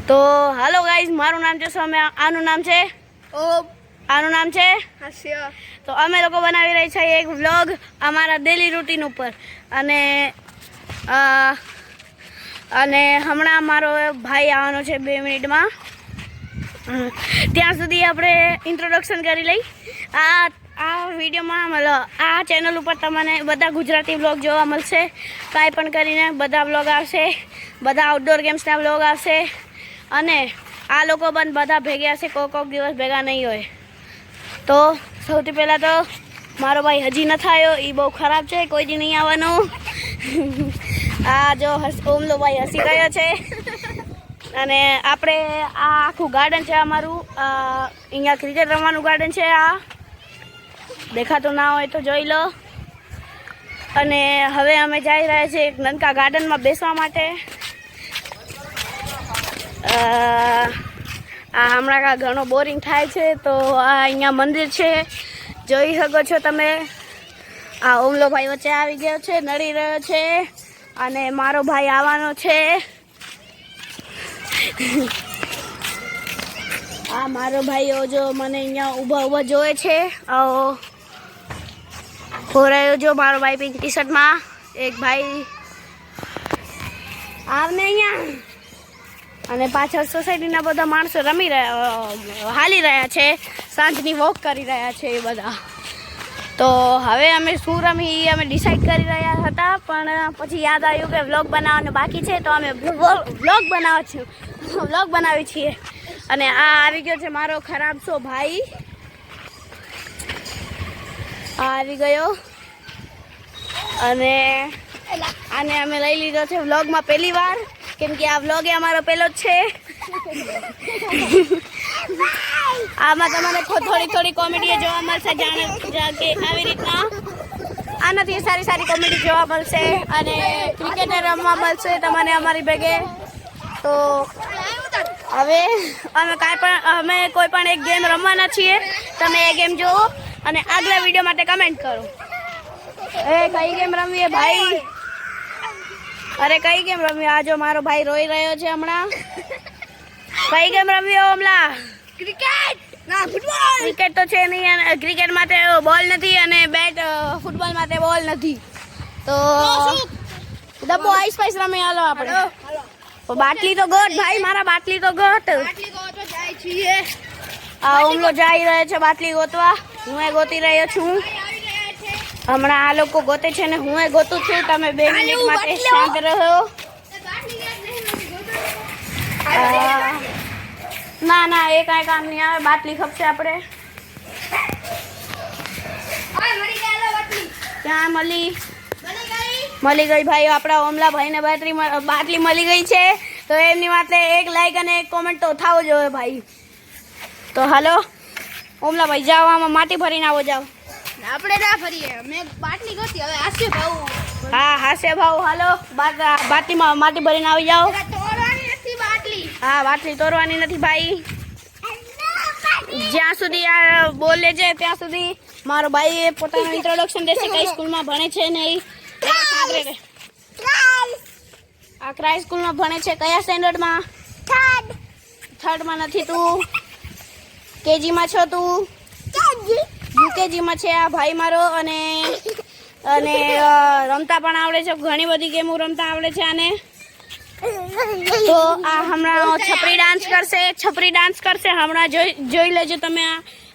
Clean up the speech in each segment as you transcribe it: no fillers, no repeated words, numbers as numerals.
તો hello guys, મારું નામ છે સૌમ્યા, આનું નામ છે ઓમ, આનું નામ છે હાસ્ય. તો અમે લોકો બનાવી રહી છીએ એક વ્લોગ અમારા ડેલી રૂટીન ઉપર. અને હમણાં મારો ભાઈ આવવાનો છે 2 મિનિટમાં. ત્યાં સુધી આપણે ઇન્ટ્રોડક્શન કરી લઈ. આ વિડીયોમાં આ ચેનલ ઉપર તમને બધા ગુજરાતી વ્લોગ જોવા મળશે. કાંઈ પણ કરીને બધા વ્લોગ આવશે, બધા આઉટડોર ગેમ્સના વ્લોગ આવશે. અને આ લોકો પણ બધા ભેગા છે, કોક દિવસ ભેગા નહીં હોય. તો સૌથી પહેલાં તો મારો ભાઈ હજી નથી આવ્યો, એ બહુ ખરાબ છે, કોઈ દી નહીં આવવાનો. આ જો ઓમલો ભાઈ હસી રહ્યો છે. અને આપણે આ આખું ગાર્ડન છે અમારું, અહીંયા ક્રિકેટ રમવાનું ગાર્ડન છે. આ દેખાતું ના હોય તો જોઈ લો. અને હવે અમે જઈ રહ્યા છીએ એક નનકા ગાર્ડનમાં બેસવા માટે. આ હમણાં ઘણો બોરિંગ થાય છે, તો આ અહીંયા મંદિર છે, જોઈ શકો છો તમે. આ ઓમલો ભાઈ વચ્ચે આવી ગયો છે, નડી રહ્યો છે. અને મારો ભાઈ આવવાનો છે. આ મારો ભાઈઓ જો મને અહીંયા ઊભા જોવે છે. આવો રહ્યો જો મારો ભાઈ પિંક ટી શર્ટમાં. એક ભાઈ આવને અહીંયા. અને પાછળ સોસાયટીના બધા માણસો હાલી રહ્યા છે, સાંજની વોક કરી રહ્યા છે એ બધા. તો હવે અમે શું રમી અમે ડિસાઈડ કરી રહ્યા હતા, પણ પછી યાદ આવ્યું કે વ્લોગ બનાવવાનું બાકી છે, તો અમે વ્લોગ બનાવીએ છીએ. અને આ આવી ગયો છે મારો ખરાબ સો ભાઈ, આ આવી ગયો. અને આને અમે લઈ લીધો છે વ્લોગમાં પહેલી વાર, કેમ કે આ વ્લોગ અમારો પહેલો જ છે. આમાં તમને થોડી કોમેડી જોવા મળશે, કે આવી રીતના આનાથી સારી કોમેડી જોવા મળશે. અને ક્રિકેટ રમવા મળશે તમને અમારી ભેગે. તો હવે અમે કોઈ પણ એક ગેમ રમવાના છીએ, તમે એ ગેમ જુઓ અને આગલા વિડીયો માટે કમેન્ટ કરો. કઈ ગેમ રમીએ ભાઈ? અરે કઈ ગેમ રમી? આ જો મારો ભાઈ રોઈ રહ્યો છે હમણાં. કઈ ગેમ રમી ઓમલા? ક્રિકેટ ના ફૂટબોલ? ક્રિકેટ તો છે નહીં, ક્રિકેટ માટે બોલ નથી, અને ફૂટબોલ માટે બોલ નથી. તો ડબ્બો આઈસ પાઈસ રમી. હાલો આપણે. બાટલી તો ગોટ ભાઈ, મારા બાટલી તો ગોટ. આ ઓમલો જઈ રહ્યો છે બાટલી ગોતવા, હું એ ગોતી રહ્યો છું. હમણાં આ લોકો ગોતે છે ને હું એ ગોતું છું. તમે 2 મિનિટ માટે શાંત રહો. ના એ કાંઈ કામ નહીં આવે, બાટલી ખપશે આપણે. ક્યાં મળી ગઈ ભાઈ? આપણા ઓમલા ભાઈને બાટલી મળી ગઈ છે. તો એમની માટે એક લાઈક અને એક કોમેન્ટ તો થવો જોઈએ ભાઈ. તો હાલો ઓમલા ભાઈ, જાઓ આમાં માટી ભરીને આવો. જાઓ. આપણે ના ફરીએ, મેં બાટલી ગોતી. હવે હાસ્ય ભાવ. હા હાસ્ય ભાવ. હાલો બાટલીમાં માટી ભરીને આવી જાઓ. તોડવાની નથી બાટલી. હા બાટલી તોડવાની નથી ભાઈ. જ્યાં સુધી આ બોલે છે ત્યાં સુધી મારો ભાઈ પોતાનું ઇન્ટ્રોડક્શન દેશે. કઈ સ્કૂલમાં ભણે છે નહીં? આ ક્રાઇ સ્કૂલમાં ભણે છે. કયા સ્ટેન્ડર્ડમાં? થર્ડમાં નથી તું? કેજીમાં છો તું? યુકેજીમાં છે આ ભાઈ મારો. અને રમતા પણ આવડે છે, ઘણી બધી ગેમો રમતા આવડે છે આને. તો આ હમણાં છપરી ડાન્સ કરશે. હમણાં જોઈ લેજો તમે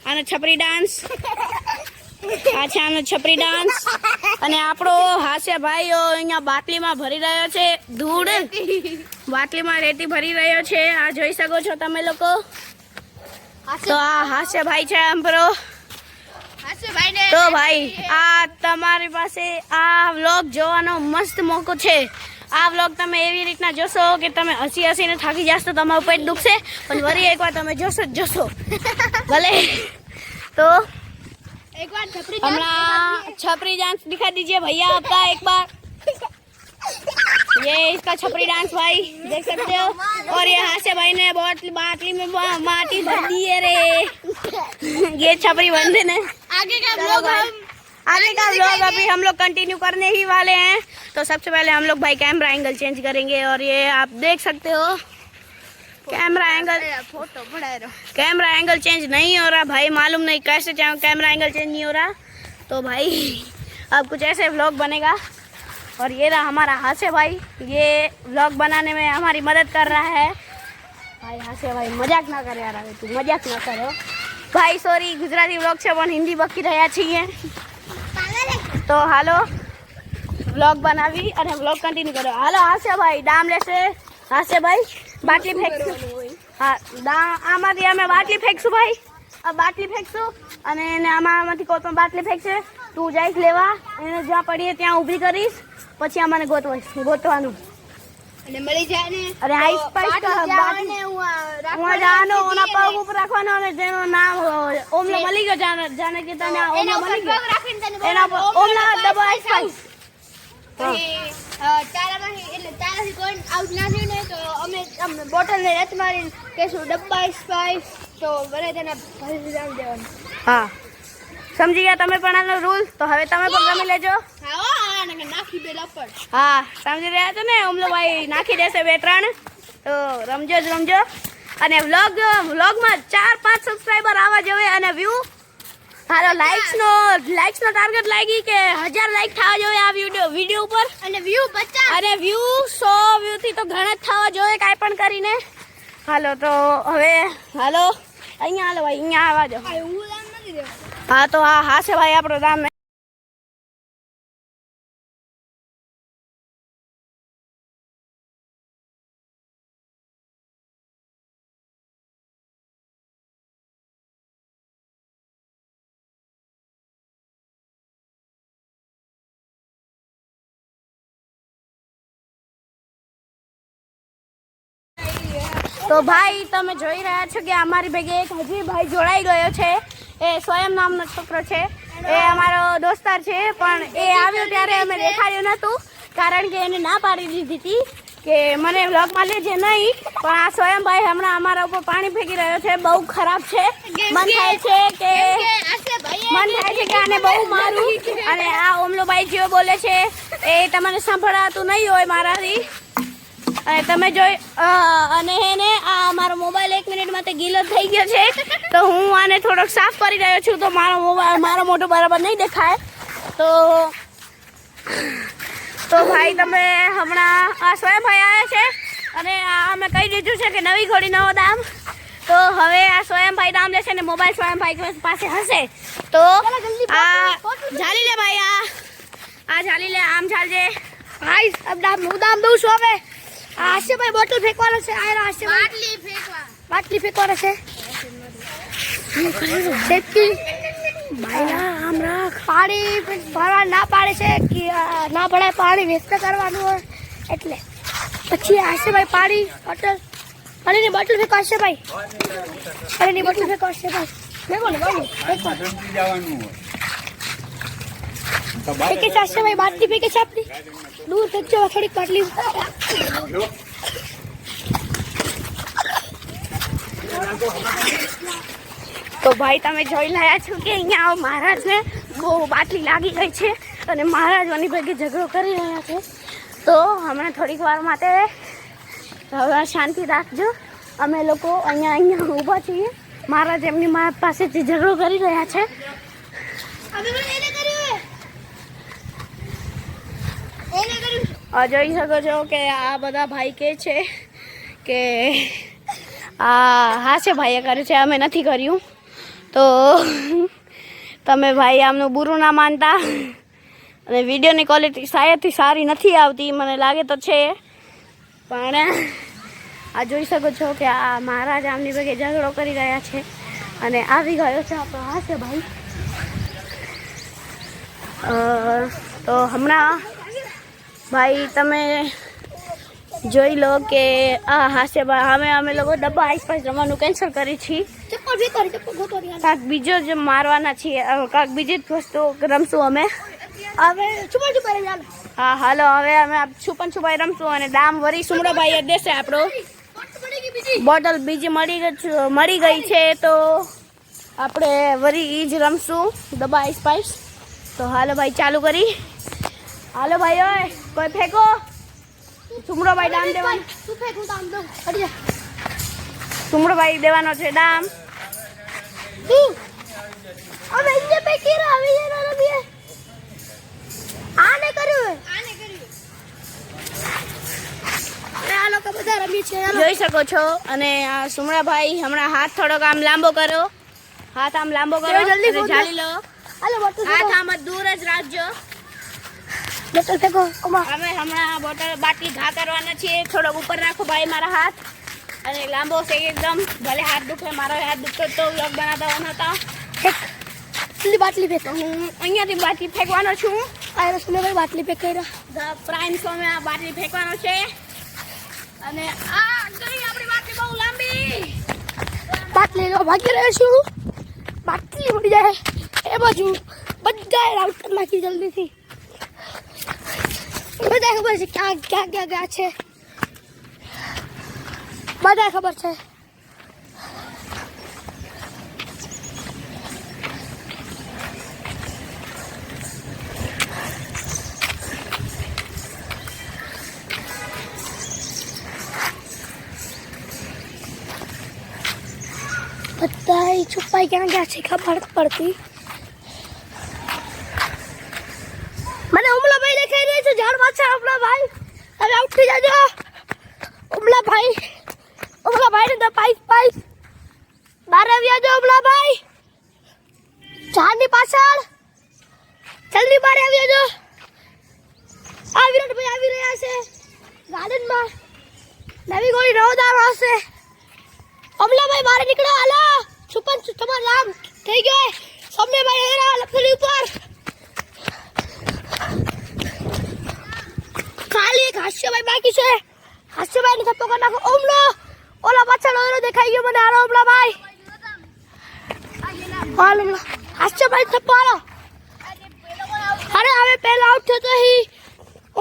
આનો છપરી ડાન્સ. આ છે આનો છપરી ડાન્સ. અને આપણો હાસ્ય ભાઈ અહીંયા બાટલીમાં ભરી રહ્યો છે ધૂળ. બાટલીમાં રેતી ભરી રહ્યો છે, આ જોઈ શકો છો તમે લોકો. તો આ હાસ્ય ભાઈ છે આપણો. તો ભાઈ આ તમારી પાસે આ વ્લોગ જોવાનો મસ્ત મોકો છે. આ વ્લોગ તમે એવી રીતના જોશો કે તમે હસીને થાકી જશો, તમારું પેટ દુખશે, પણ વળી એકવાર તમે જોશો ભલે. તો हमारा छपरी डांस दिखा दीजिए भैया आपका एक बार। ये इसका छपरी डांस भाई देख सकते हो। और यहाँ से भाई ने बाटली में माटी भर दी है रे। ये छपरी बंधन है। आगे का व्लॉग अभी हम लोग कंटिन्यू करने ही वाले हैं। तो सबसे पहले हम लोग भाई कैमरा एंगल चेंज करेंगे और ये आप देख सकते हो कैमरा एंगल चेंज नहीं हो रहा भाई, मालूम नहीं कैसे कैमरा एंगल चेंज नहीं हो रहा। तो भाई अब कुछ ऐसे व्लॉग बनेगा। और ये रहा हमारा हास्य भाई, ये व्लॉग बनाने में हमारी मदद कर रहा है। भाई हास्य भाई मजाक ना करे यार, तू मजाक ना करो भाई, सॉरी गुजराती व्लॉग છે પણ હિન્દી બકી રહ્યા છીએ। તો હાલો વ્લોગ બનાવી અને વ્લોગ કન્ટિન્યુ કરો। હાલો હાસ્યભાઈ દામ લેશે, હાસ્યભાઈ બાટલી ફેંકશું। હા આમાંથી અમે બાટલી ફેંકશું ભાઈ, આ બાટલી ફેંકશું અને એને આમાંથી કોઈ પણ બાટલી ફેંકશે, તું જઈશ લેવા, એને જ્યાં પડીએ ત્યાં ઊભી કરીશ, પછી અમને ગોતવાનું અને મળી જાય ને। અરે આઈસ પાઈસ જવાનો ઓના પગ ઉપર રાખવાનો અને જેનું નામ ઓમલો મળી ગયો, જાણે કે તને ઓમલો મળી ગયો એના પર ઓમલા ડબલ આઈસ પાઈસ। તારાથી કોઈ આઉટ ના થયું ને તો અમે બોટલને રત મારીને કહેશું ડબ્બા આઈસ પાઈસ, તો બરાબર તેને ભરી દેવાનું। હા સમજી ગયા તમે પણ આનો રૂલ, તો હવે તમે પણ રમી લેજો। હા સમજી રહ્યા છો ને, ઓમલો ભાઈ નાખી દેશે 2-3, તો રમજો જ રમજો। અને વ્લોગમાં 4-5 સબસ્ક્રાઈબર આવવા જોઈએ અને વ્યૂ હાલો લાઇક્સનો ટાર્ગેટ લાગી કે 1000 લાઇક થવા જોઈએ આ વિડીયો ઉપર, અને વ્યૂ 50 અને વ્યૂ 100 વ્યૂથી તો ઘણા જ થવા જોઈએ કાંઈ પણ કરીને। હાલો તો હવે હાલો અહીંયા હાલો ભાઈ, અહીંયા આવવા દો। हाँ तो हाँ हाँ से भाई आप दाम में तो भाई તમે જોઈ રહ્યા છો કે અમારી ભેગે એક હજી ભાઈ જોડાઈ ગયો છે, એ સ્વયં નામનો છોકરો છે, એ અમારો દોસ્તાર છે, પણ એ આવ્યો ત્યારે અમે દેખાડ્યું નહોતું કારણ કે એને ના પાડી દીધી હતી કે મને વ્લોગમાં લેજે નહીં, પણ આ સ્વયંભાઈ હમણાં અમારા ઉપર પાણી ફેંકી રહ્યો છે, બહુ ખરાબ છે। મન થાય છે કે આને બહુ મારું, અને આ ઓમલોભાઈ જેવો બોલે છે એ તમને સંભળાતું નહીં હોય મારાથી, અને તમે જોઈ અને એને આ અમારો મોબાઈલ 1 મિનિટમાં તે ગીલો થઈ ગયો છે, તો હું આને થોડોક સાફ કરી રહ્યો છું, તો મારો મોઢું બરાબર નહીં દેખાય। તો ભાઈ તમે હમણાં આ સ્વયંભાઈ આવ્યા છે અને અમે કહી દીધું છે કે નવી ઘોડી નવો દામ, તો હવે આ સ્વયંભાઈ દામ લેશે ને મોબાઈલ સ્વયંભાઈ પાસે હશે, તો આ ઝાલી લે ભાઈ, આ ઝાલી લે, આમ ઝાલજે ભાઈ, હું દામ દઉં છું હવે। હાસ્ય ભાઈ બોટલ ફેંકવાનો છે, આ હાસ્ય બાટલી ફેંકવાનો છે, આમ રાખ, પાણી ભરવા ના પાડે છે કે ના પડાય, પાણી વેસ્ટ કરવાનું હોય એટલે પછી હાસ્યભાઈ પાણીની બોટલ ફેંકો, હાસ્યભાઈ પાણીની બોટલ ફેંકો, હાસ્યભાઈ ફેંકો ને બાબુ ફેંકે છે હાસ્યભાઈ, બાટલી ફેંકે છે આપણી, દૂર ફેંકજો થોડીક બાટલી। તો ભાઈ તમે જોઈ રહ્યા છો કે અહીંયા મહારાજને બહુ બાટલી લાગી ગઈ છે અને મહારાજોની ભેગી ઝઘડો કરી રહ્યા છે, તો હમણાં થોડીક વાર માટે હવે શાંતિ રાખજો। અમે લોકો અહીંયા ઊભા છીએ, મહારાજ એમની મા પાસેથી ઝઘડો કરી રહ્યા છે। જોઈ શકો છો કે આ બધા ભાઈ કે છે કે હા છે ભાઈએ કર્યું છે, અમે નથી કર્યું, તો તમે ભાઈ આમનું બુરું ના માનતા। અને વિડીયોની ક્વોલિટી શાયદથી સારી નથી આવતી મને લાગે તો છે, પણ આ જોઈ શકો છો કે આ મહારાજ આમની ભેગે ઝઘડો કરી રહ્યા છે અને આવી ગયો છે આપણો હાસ્ય ભાઈ। તો હમણાં ભાઈ તમે જોઈ લો કે આ હાસ્ય ભાઈ અમે લોકો ડબ્બા આઈસ પાઈસ રમવાનું કેન્સલ કરી છીએ, કાંક બીજો જ મારવાના છીએ, કાંક બીજી જ વસ્તુ રમશું અમે હવે। હા હાલો હવે અમે છુપન છુપાઈ રમશું અને દામ વરી સુમરાભાઈ દેશે આપણો, બોટલ બીજી મળી ગઈ છે, તો આપણે વરી એ જ રમશું ડબ્બા આઈસ પાઈસ। તો હાલો ભાઈ ચાલુ કરી, હાલો ભાઈ ઓય કોઈ ફેંકો, સુમરો ભાઈ દામ દેવાનું, તું ફેંક હું દામ દઉં, હટી જા। સુમડભાઈ દેવાનો છે દામ. હવે ઇને પે કેરા હવે એના રમીએ આને કર્યું આ લોકો બધા રમી છે. જોઈ શકો છો. અને આ સુમડાભાઈ હમણાં હાથ થોડોક આમ લાંબો કરો, હાથ આમ લાંબો કરો, જલ્દી અને ઝાલી લો. હાલો બોટલ હાથ આમ દૂર જ રાખજો. બોટલ ફેંકો કમા અમે હમણાં બોટલ બાટલી ઘા કરવાના છીએ. થોડોક ઉપર રાખો ભાઈ મારા હાથ, અને લાંબો છે એકદમ. ભલે હાથ દુખે, મારો હાથ દુખતો તો વ્લોગ બનાવતા નહોતા. જલ્દી બાટલી ફેંક. હું અહીંયાથી બાટલી ફેંકવાનો છું. આ રસને ભાઈ બાટલી ફેંક કર્યા. ધ પ્રાઇમ શો માં આ બાટલી ફેંકવાનો છે. અને આ ગઈ આપણી બાટલી બહુ લાંબી. બાટલી લો ભાગી રહ્યો છું. બાટલી ઉડી જાય એ બાજુ બધા રાઉટ નાખી જલ્દીથી. બધા ખબર છે ક્યાં ક્યાં ક્યાં ગયા છે, બધા ખબર છે. બધા છુપાઈ ક્યાં ગયા છે ખબર પડતી. મને ઉમલાભાઈ દેખાઈ રહ્યા છે ઝાડમાં છે. ઉમલાભાઈ હવે ઉઠી જાજો. ઉમલાભાઈ ને તો પાઈસ બહાર આવી જાજો. ઉમલાભાઈ ઝાડની પાછળ જલ્દી બહાર આવી જાજો. આ વિરાટભાઈ આવી રહ્યા છે ગાર્ડનમાં. નવી ગોળી નવદાર હશે. અમલાભાઈ બહાર નીકળો. હાલો છુપન તમારું નામ થઈ ગયો. સૌમ્યભાઈ હેરા લખેલી ઉપર ખાલી એક હાસ્યભાઈ બાકી છે. હાસ્યભાઈ ને થપ્પો કરી નાખો. ઓમલો ઓલા પાછળ ઓલો દેખાઈ ગયો મને. હાલો અમલાભાઈ. હાલો હાસ્યભાઈ થપ્પો હાલો. અરે હવે પહેલા આઉટ થયો તો હી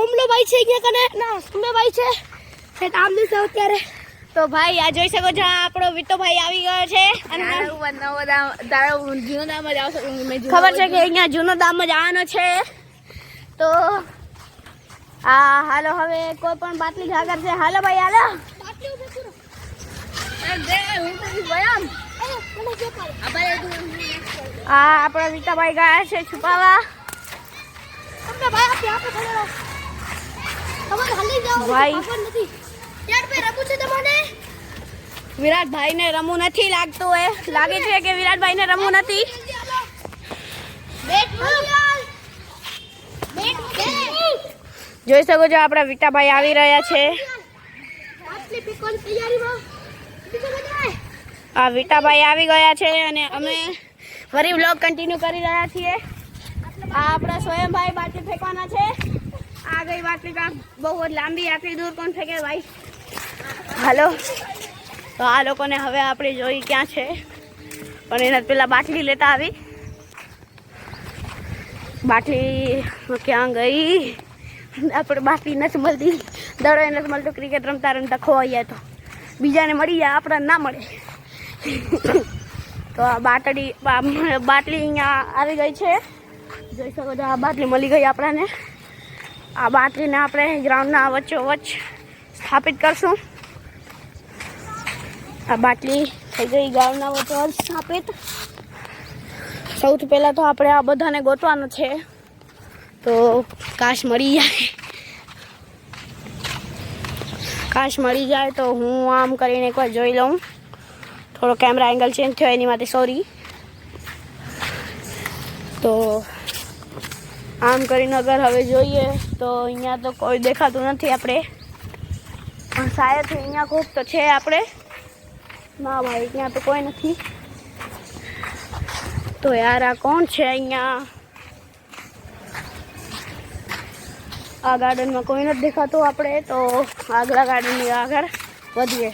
ઓમલોભાઈ છે અહીંયા કને ના સૌમ્યભાઈ છે. સેટ આમ દિવસે અત્યારે તો ભાઈ આ જોઈ શકો છો, આપણો વિટોભાઈ આવી ગયો છે. અને ખબર છે કે અહીંયા જૂનો દામ જ આવવાનો છે. તો હાલો હવે કોઈ પણ બાટલી ઘા કરશે. હાલો ભાઈ હાલો. આપણા વિટાભાઈ ગયા છે છુપાવા. ભાઈ વિરાટભાઈ ને રમવું નથી લાગતું. એ લાગે છે કે વિરાટભાઈ ને રમવું નથી. જોઈ શકો છો આપણા વિટાભાઈ આવી રહ્યા છે. આ વિટાભાઈ આવી ગયા છે અને અમે ફરી વ્લોગ કન્ટિન્યુ કરી રહ્યા છીએ. આ આપણા સ્વયંભાઈ બાટલી ફેંકવાના છે. આ ગઈ બાટલી કા બહુ જ લાંબી. આટલી દૂર કોણ ફેંકે ભાઈ? હાલો. તો આ લોકોને હવે આપણે જોઈ ક્યાં છે, પણ એના પેલા બાટલી લેતા આવી. બાટલી ક્યાં ગઈ? આપણે બાટલી નથી મળતી. દડો નથી મળતો. ક્રિકેટ રમતા રમતા ખોવાઈ જાય તો બીજાને મળી જાય, આપણને ના મળે. તો આ બાટલી અહીંયા આવી ગઈ છે. જોઈ શકો છો આ બાટલી મળી ગઈ આપણને. આ બાટલીને આપણે ગ્રાઉન્ડના વચ્ચોવચ્ચ સ્થાપિત કરશું. આ બાટલી થઈ ગઈ ગ્રાઉન્ડના વચ્ચોવચ્ચ સ્થાપિત. સૌથી પહેલાં તો આપણે આ બધાને ગોતવાનું છે. તો કાશ મળી જાય. કાશ મળી જાય તો હું આમ કરીને એકવાર જોઈ લઉં. થોડો કેમેરા એંગલ ચેન્જ થયો એની માટે સોરી. તો આમ કરીને અગર હવે જોઈએ તો અહીંયા તો કોઈ દેખાતું નથી આપણે. પણ શાયદ અહીંયા કોઈક તો છે આપણે. ના ભાઈ અહીંયા તો કોઈ નથી. તો યાર આ કોણ છે અહીંયા? આ ગાર્ડનમાં કોઈ નથી દેખાતું આપણે. તો આગલા ગાર્ડનની આગળ વધીએ.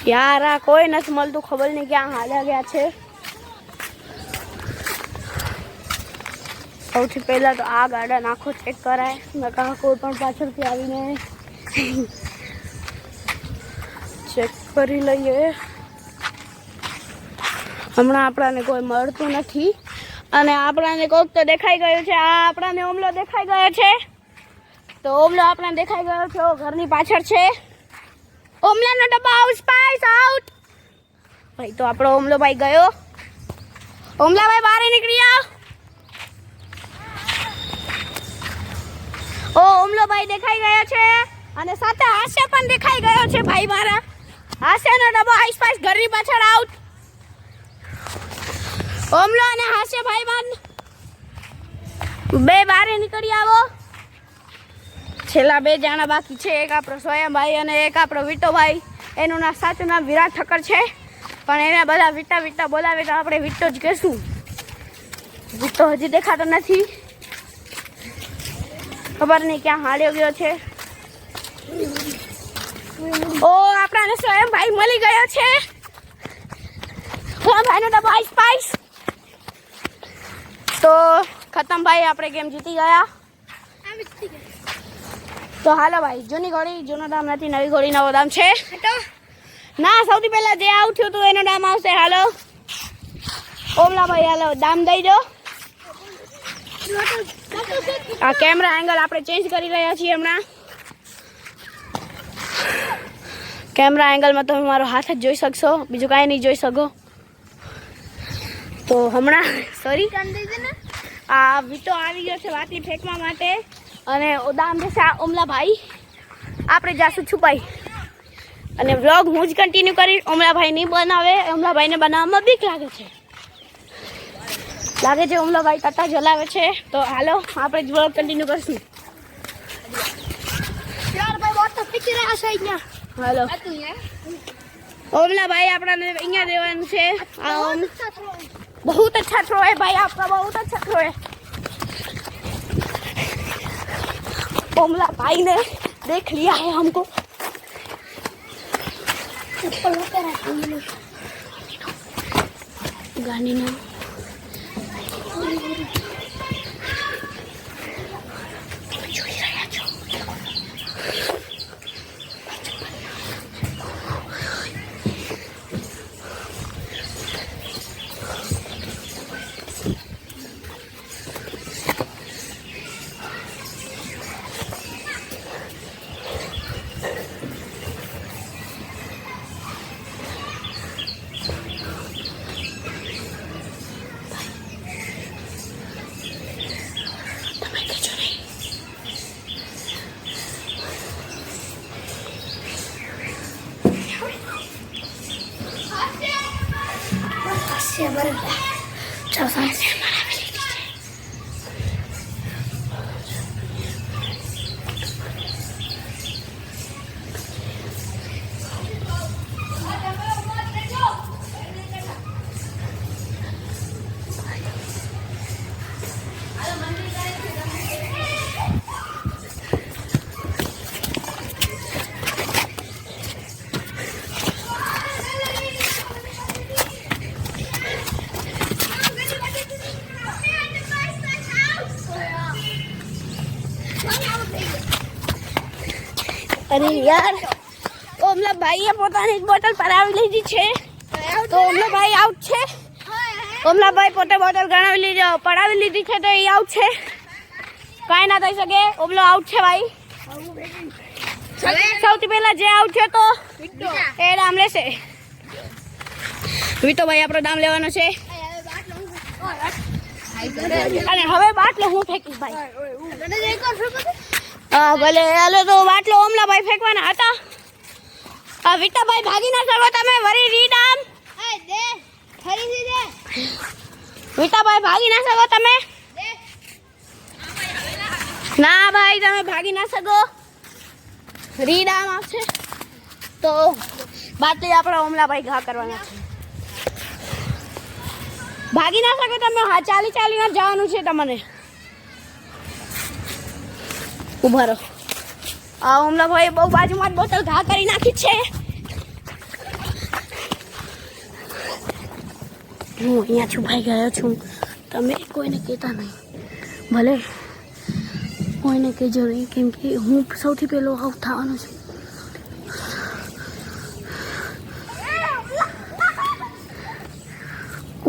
યાર આ કોઈ નથી મળતું. ખબર નહીં ક્યાં હાલ્યા ગયા છે. સૌથી પહેલાં તો આ ગાર્ડન આખો ચેક કરાય. નકા કોઈ પણ પાછળથી આવીને ચેક કરી લઈએ. હમણાં આપણાને કોઈ મળતું નથી અને આપણાને કોઈક તો દેખાઈ ગયું છે. આ આપણાને ઓમલો દેખાઈ ગયો છે. તો ઓમલો આપણને દેખાઈ ગયો છે. ઘરની પાછળ છે. ઓમલાનો ડબ્બો આઉટ, સ્પાઈસ આઉટ. ભાઈ તો આપણો ઓમલો ભાઈ ગયો. ઓમલા ભાઈ બહાર નીકળી આવ. ઓ ઓમલો ભાઈ દેખાઈ ગયો છે અને સાથે હાસ્ય પણ દેખાઈ ગયો છે. ભાઈ મારા હાસ્યનો ડબ્બો આઈસ પાઈસ ઘરની પાછળ આઉટ. ઓમલો અને હાસ્ય ભાઈ માન બે બહાર નીકળી આવો. છેલ્લા બે જણા બાકી છે. એક આપણો સ્વયંભાઈ અને એક આપણો વિટોભાઈ. એનું સાચું નામ વિરાટ ઠક્કર છે પણ એને બધા વિટા વિટા બોલાવે તો આપણે વિટો જ કહેશું. વિટો હજી દેખાતો નથી. ખબર નહીં ક્યાં હાલ્યો ગયો છે. ઓ આપણાને સ્વયંભાઈ મળી ગયો છે. સ્વયંભાઈનો ડબ્બો આઈસ પાઈસ. તો ખતમ ભાઈ, આપણે ગેમ જીતી ગયા. તો હાલો ભાઈ, જૂની ઘોડી જૂનો દામ નથી, નવી ઘોડી નવો દામ છે. ના, સૌથી પહેલા જે આઉટ થયું હતું એનો દામ આવશે. હાલો ઓમલા ભાઈ, હાલો દામ દઈ દો. આ કેમેરા એંગલ આપણે ચેન્જ કરી રહ્યા છીએ હમણાં. કેમેરા એંગલમાં તમે મારો હાથ જ જોઈ શકશો, બીજું કાંઈ નહીં જોઈ શકો. તો હમણાં સોરી, આ વિટો આવી ગયો છે વાતી ફેંકવા માટે અને દામ દેશે આ ઓમલા ભાઈ. આપણે જાશું છુપાઈ અને વ્લોગ હું જ કન્ટિન્યુ કરીશ. ઓમલા ભાઈ નહીં બનાવે. ઓમલા ભાઈને બનાવવામાં બીક લાગે છે. ઓમલા ભાઈ કટ્ટા જલાવે છે. તો હાલો આપણે જ વ્લોગ કન્ટિન્યુ કરશું. હાલો ઓમલા ભાઈ આપણાને અહીંયા દેવાનું છે. बहुत अच्छा थ्रो है भाई आपका, बहुत अच्छा थ्रो है. ओमला भाई ने देख लिया है हमको. गाड़ी ना अरे यार, ओमला भाई પોતાની બોટલ પરાવી લીધી છે. તો ઓમલા ભાઈ આઉટ છે. ઓમલા ભાઈ પોતે બોટલ ગણાવી લીધી, પડાવી લીધી છે તો એ આઉટ છે. કાંઈ ના થઈ શકે. ઓમલો આઉટ છે ભાઈ. સૌથી પહેલા જે આઉટ છે તો એ દામ લેશે. વિટો ભાઈ આપણો દામ લેવાનો છે. અને હવે બાટલો હું ફેંકીશ ભાઈ. ભલે હાલો. તો બાટલો ઓમલા ભાઈ ફેંકવાના હતા. વિટાભાઈ ભાગી ના શકો તમે. વરી રીડામ વિટાભાઈ ભાગી ના શકો તમે. ના ભાઈ તમે ભાગી ના શકો. રીડામ આવશે તો બાટલી આપણા ઓમલા ભાઈ ઘા કરવાના છે. ભાગી ના શકો તમે. હા, ચાલી ચાલીને જવાનું છે તમને. ઉભા રહો. આ ઓમલા ભાઈ બહુ બાજુમાં જ બોટલ ઘા કરી નાખી છે. હું અહીંયા છુપાઈ ગયો છું. તમે કોઈને કહેતા નહીં. ભલે કોઈને કહેજો નહીં, કેમ કે હું સૌથી પહેલો આઉટ થવાનો છું.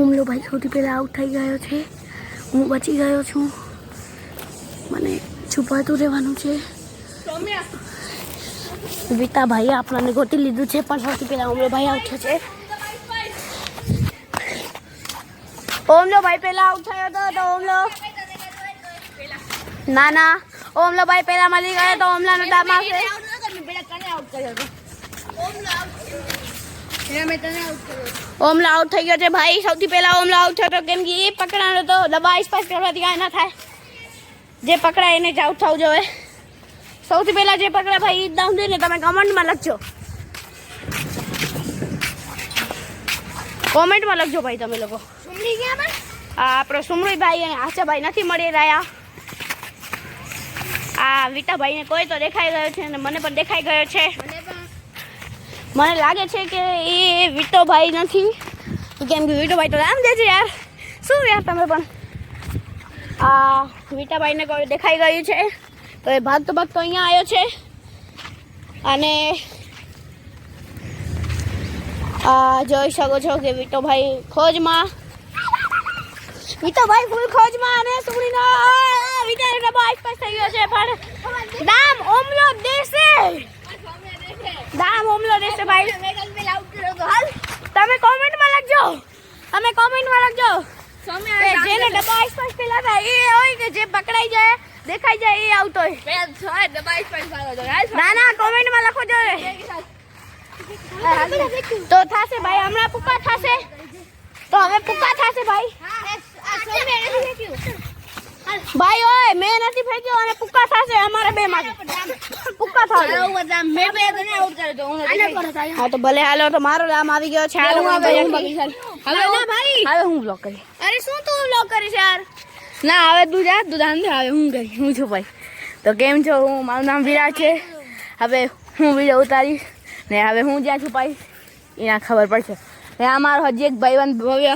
ઉમલો ભાઈ સૌથી પહેલાં આઉટ થઈ ગયો છે. હું બચી ગયો છું. મને છુપાતું રહેવાનું છે. વિતા ભાઈ આપણને ગોતી લીધું છે, પણ સૌથી પહેલાં ઉમલો ભાઈ આઉટ થયો છે. ઓમલો ભાઈ પહેલા આઉટ થયો હતો તો ઓમલો ના ઓમલો ભાઈ પહેલા મળી ગયો તો ઓમલાનો દામ આવશે. ઓમલો આઉટ થઈ ગયો છે ભાઈ. સૌથી પહેલા ઓમલો આઉટ થયો હતો કેમ કે એ પકડાનો તો ડબ્બા આસપાસ કરવાથી કાંઈ ના થાય. જે પકડાય એને જ આઉટ થવું જોઈએ. સૌથી પહેલા જે પકડે ભાઈ એ જ દામ દઈને તમે કમેન્ટમાં લખજો. કોમેન્ટમાં લખજો ભાઈ તમે લોકો. આપણો સુમરીભાઈ અને આશાભાઈ નથી મળી રહ્યા. આ વિટાભાઈને કોઈ તો દેખાઈ ગયો છે અને મને પણ દેખાઈ ગયો છે. મને લાગે છે કે એ વિટોભાઈ નથી, કેમ કે વિટોભાઈ તો નામ દે છે યાર. શું યાર તમે પણ. આ વિટાભાઈને કોઈ દેખાઈ ગયું છે તો એ ભાગતો અહીંયા આવ્યો છે. અને જોઈ શકો છો કે વિટોભાઈ ખોજમાં, વિટોભાઈ ફૂલ ખોજમાં અને સુમરીનો વિટાનો ડબ્બો આસપાસ થઈ ગયો છે. પણ દામ ઓમલો દેશે, દામ ઓમલો દેશે ભાઈ. તમે કોમેન્ટમાં લખજો, તમે કોમેન્ટમાં લખજો જેને ડબ્બા આસપાસ પેલા હતા એ હોય કે જે પકડાઈ જાય દેખાઈ જાય એ આવતો હોય. ના કોમેન્ટમાં લખો જોઈએ તો થશે ભાઈ. હમણાં પુક્કા થશે તો હવે પુક્કા થશે ભાઈ. ભાઈ ઓય મેં નથી ફેંક્યો અને પુક્કા થશે અમારે બે માં પુક્કા થશે. હા તો ભલે હાલો. તો મારો નામ આવી ગયો છે. હાલો ભાઈ હવે હું બ્લોક કરી. અરે શું તું બ્લોક કરીશ યાર? ના હવે તું જા, તું જાણ હવે હું કરી. હું છું ભાઈ. તો કેમ છો? હું મારું નામ વિરાટ છે. હવે હું વિડીયો ઉતારીશ ને હવે હું જ્યાં છુપાઈશ એના ખબર પડશે. ને અમારો હજી એક ભાઈબંધ ભવ્ય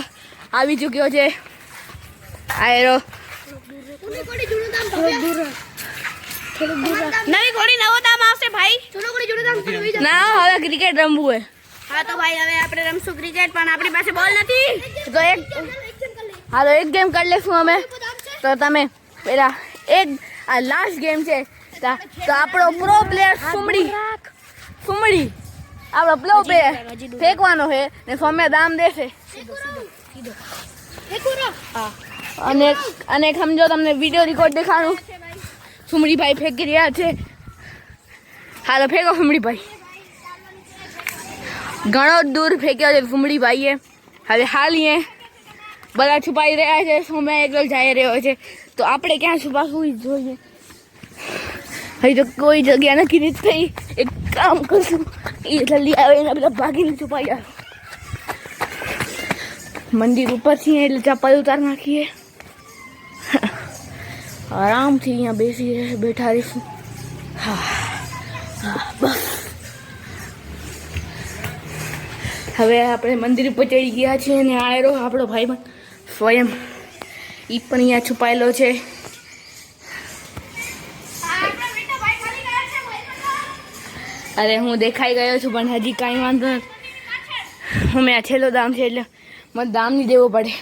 આવી ચૂક્યો છે. આયરો નવી ઘોડી નવો દામ આવશે ભાઈ. ના હવે ક્રિકેટ રમવું હોય. હા તો ભાઈ હવે આપણે રમશું ક્રિકેટ, પણ આપણી પાસે બોલ નથી તો એક ગેમ કરી લેશું અમે. તો તમે પેલા એક આ લાસ્ટ ગેમ છે તો આપણો પ્રો પ્લેયર સુમડી આપણો પ્રો પ્લેયર ફેંકવાનો છે ને સૌમ્ય દામ દેશે. અને સમજો તમને વિડીયો રેકોર્ડ દેખાડું. સુમડીભાઈ ફેંકી રહ્યા છે. હાલો ફેંકો સુમડીભાઈ. ઘણો દૂર ફેંક્યો છે સુમડીભાઈએ. હવે હાલીએ બધા છુપાઈ રહ્યા છે. સૌમ્ય એકલો જઈ રહ્યો છે તો આપણે ક્યાં છુપાશું જોઈએ. હજી તો કોઈ જગ્યા નક્કી નથી થઈ. એક કામ કરશું એ જલ્દી આવે એના બધા ભાગીને છુપાઈ આવે. મંદિર ઉપરથી એટલે ચપ્પલ ઉતાર નાખીએ. આરામથી અહીંયા બેઠા રહીશું. બસ હવે આપણે મંદિર ઉપર ચડી ગયા છીએ અને આયરો આપણો ભાઈબંધ સ્વયં એ પણ અહીંયા છુપાયેલો છે. અરે હું દેખાઈ ગયો છું પણ હજી કાંઈ વાંધો નથી. અમે આ છેલ્લો દામ છે એટલે મને દામ નહીં દેવો પડે.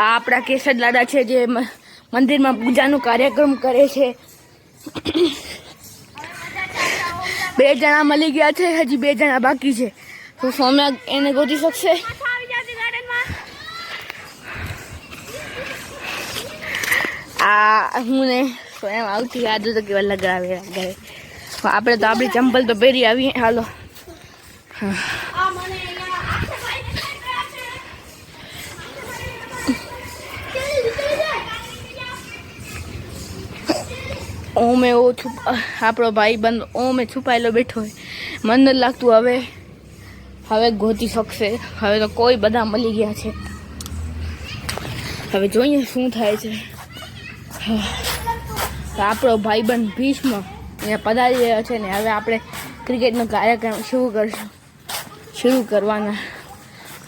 આ આપણા કેસર દાદા છે જે મંદિરમાં પૂજાનો કાર્યક્રમ કરે છે. 2 જણા મળી ગયા છે, હજી 2 જણા બાકી છે. તો સૌમ્ય એને ગોતી શકશે. આ હું ને સ્વયં આવતી યાદ તો કેવા લગાવે ઘરે. આપણે તો આપણી ચંપલ તો પહેરી આવીએ. હાલો ઓમે આપણો ભાઈબંધ ઓમે છુપાયેલો બેઠો હોય. મન નથી લાગતું હવે ગોતી શકશે. હવે તો કોઈ બધા મળી ગયા છે. હવે જોઈએ શું થાય છે. આપણો ભાઈબંધ ભીષ્મ અહીંયા પધારી રહ્યો છે ને હવે આપણે ક્રિકેટનો કાર્યક્રમ શરૂ કરવાના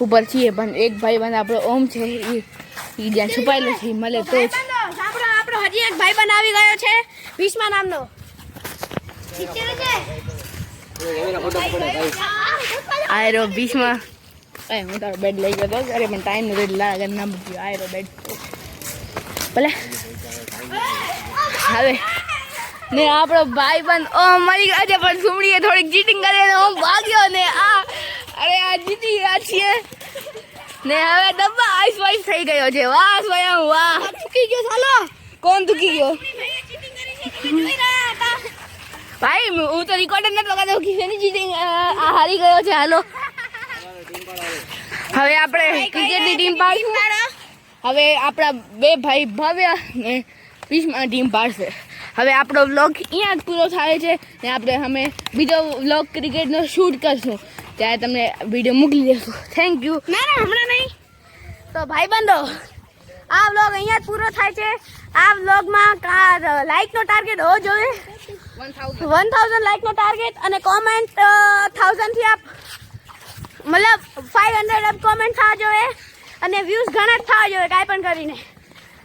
ઉપર છીએ. પણ એક ભાઈબંધ આપણો ઓમ છે એ જ્યાં છુપાયેલો છે એ મળે તો જ. આપણો હજી એક ભાઈબંધ આવી ગયો છે ભીષ્મ નામનો. આયરો ભીષ્મ એ હું તારો બેડ લઈ ગયો હતો અરે પણ ટાઈમ નથી એટલે લાગે ના મૂક્યો આયરો બેડ ભલે હવે ને આપણો ભાઈ બંધ ઓ મરી ગયા છે પણ સુમડીએ થોડીક ચીટિંગ કરી હું ભાગ્યો ને અરે આ જીતી ગયા છીએ ને હવે ડબ્બા આઈસ વાઈસ થઈ ગયો છે વાહ સ્વયં વાહ ચૂકી ગયો ચાલો કોણ ચૂકી ગયો ભાઈ હું તો રેકોર્ડ નથી લગાતો કે એની ચીટિંગ આ હારી ગયો છે હાલો હવે આપણે ક્રિકેટની ટીમ પાડશું હવે આપણા બે ભાઈ ભવ્ય ને પીસમાં ટીમ પાડશે હવે આપણો વ્લોગ અહીંયા જ પૂરો થાય છે ને આપણે અમે બીજો વ્લોગ ક્રિકેટનો શૂટ કરશું ત્યારે તમને વિડીયો મોકલી દઈશું થેન્ક યુ ના હમણાં નહીં તો ભાઈબંધો આ વ્લોગ અહીંયા જ પૂરો થાય છે આ વ્લોગમાં લાઈકનો ટાર્ગેટ હોવો જોઈએ 1000 લાઈકનો ટાર્ગેટ અને કોમેન્ટ 1000 થી આપ મતલબ 500 અપ કોમેન્ટ થવા જોઈએ અને વ્યૂઝ ઘણા જ થવા જોઈએ કાંઈ પણ કરીને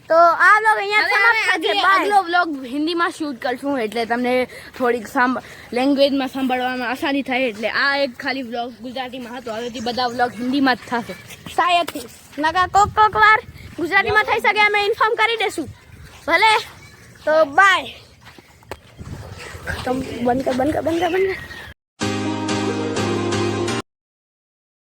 તો આ વ્લોગ અહીંયા સમાપ્ત થાય છે આગલો વ્લોગ હિન્દીમાં શૂટ કરશું એટલે તમને થોડીક લેંગ્વેજમાં સાંભળવામાં આસાની થાય એટલે આ એક ખાલી વ્લોગ ગુજરાતીમાં હતો હવેથી બધા વ્લોગ હિન્દીમાં જ થશે શાયદથી નકા કોક વાર ગુજરાતીમાં થઈ શકે અમે ઇન્ફોર્મ કરી દઈશું ભલે તો બાય બંધ કર